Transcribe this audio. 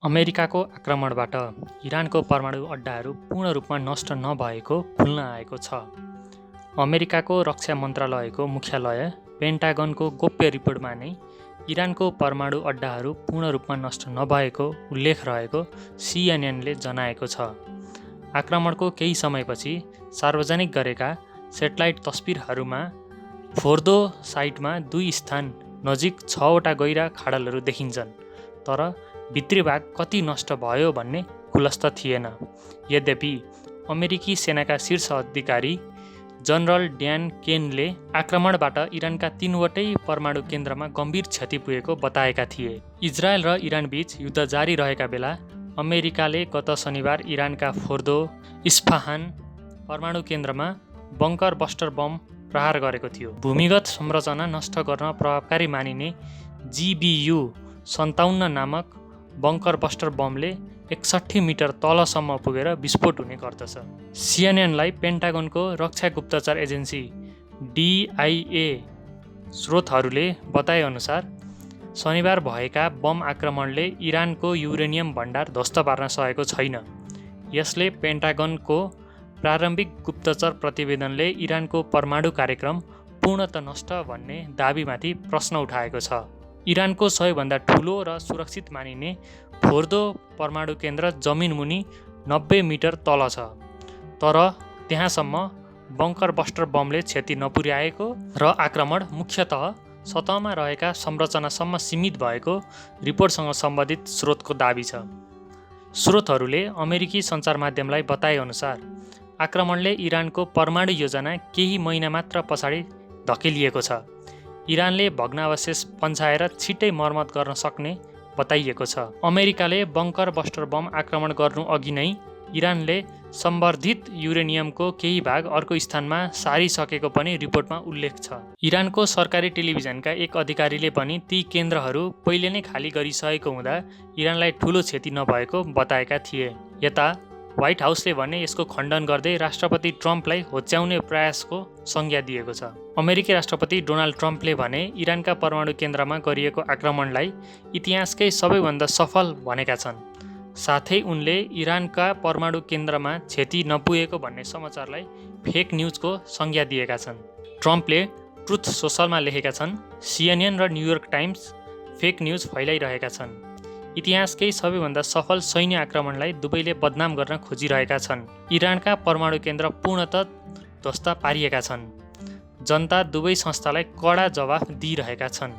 अमेरिकाको आक्रमणबाट इरानको परमाणु अड्डाहरू पूर्ण रूपमा नष्ट नभएको खुल्न आएको छ। अमेरिकाको रक्षा मन्त्रालयको मुख्यालय पेन्टागनको गोप्य रिपोर्टमा नै इरानको परमाणु अड्डाहरू पूर्ण रूपमा नष्ट नभएको उल्लेख रहेको CNN ले जनाएको छ। आक्रमणको केही समयपछि सार्वजनिक गरेका सेटेलाइट तस्बिरहरूमा फोर्दो साइटमा 2 स्थान नजिक 6वटा गहिरा खाडलहरू देखिन्छन्, तर भित्री भाग कति नष्ट भयो भन्ने खुलस्त थिएन। यद्यपि अमेरिकी सेनाका शीर्ष अधिकारी जनरल ड्यान केनले आक्रमणबाट इरानका 3वटै परमाणु केन्द्रमा गम्भीर क्षति पुगेको बताएका थिए। इजरायल र इरान बीच युद्ध जारी रहेका बेला अमेरिकाले गत शनिबार इरानका फोर्दो, इस्फहान परमाणु केन्द्रमा बङ्कर बस्टर बम प्रहार गरेको थियो। भूमिगत संरचना नष्ट गर्न प्रभावकारी मानिने GBU-57 नामक बङ्कर बस्टर बमले 61 मिटर तलसम्म पुगेर विस्फोट हुने गर्दछ। CNN लाई पेन्टागनको रक्षा गुप्तचर एजेन्सी DIA स्रोतहरूले बताएअनुसार शनिबार भएका बम आक्रमणले इरानको युरेनियम भण्डार ध्वस्त पार्न सकेको छैन। यसले पेन्टागनको प्रारम्भिक गुप्तचर प्रतिवेदनले इरानको परमाणु कार्यक्रम पूर्णतः नष्ट भन्ने दाबीमाथि प्रश्न उठाएको छ। इरानको सबैभन्दा ठुलो र सुरक्षित मानिने फोर्दो परमाणु केन्द्र जमिन मुनि 90 मिटर तल छ, तर त्यहाँसम्म बङ्कर बस्टर बमले क्षति नपुर्याएको र आक्रमण मुख्यतः सतहमा रहेका संरचनासम्म सीमित भएको रिपोर्टसँग सम्बन्धित स्रोतको दाबी छ। स्रोतहरूले अमेरिकी सञ्चार माध्यमलाई बताएअनुसार आक्रमणले इरानको परमाणु योजना केही महिना मात्र पछाडि धकेलिएको छ। इरानले भग्नावशेष पन्छाएर छिट्टै मर्मत गर्न सक्ने बताइएको छ। अमेरिकाले बङ्कर बस्टर बम आक्रमण गर्नु अघि नै इरानले सम्वर्धित युरेनियमको केही भाग अर्को स्थानमा सारिसकेको पनि रिपोर्टमा उल्लेख छ। इरानको सरकारी टेलिभिजनका एक अधिकारीले पनि ती केन्द्रहरू पहिले नै खाली गरिसकेको हुँदा इरानलाई ठूलो क्षति नभएको बताएका थिए। यता व्हाइट हाउसले भने यसको खण्डन गर्दै राष्ट्रपति ट्रम्पलाई होच्याउने प्रयासको संज्ञा दिएको छ। अमेरिकी राष्ट्रपति डोनाल्ड ट्रम्पले भने इरानका परमाणु केन्द्रमा गरिएको आक्रमणलाई इतिहासकै सबैभन्दा सफल भनेका छन्। साथै उनले इरानका परमाणु केन्द्रमा क्षति नपुगेको भन्ने समाचारलाई फेक न्युजको संज्ञा दिएका छन्। ट्रम्पले ट्रुथ सोसलमा लेखेका छन्, CNN र न्युयोर्क टाइम्स फेक न्युज फैलाइरहेका छन्। इतिहासकै सबैभन्दा सफल सैन्य आक्रमणलाई दुवैले बदनाम गर्न खोजिरहेका छन्। इरानका परमाणु केन्द्र पूर्णतः ध्वस्त पारिएका छन्। जनता दुवै संस्थालाई कडा जवाफ दिइरहेका छन्।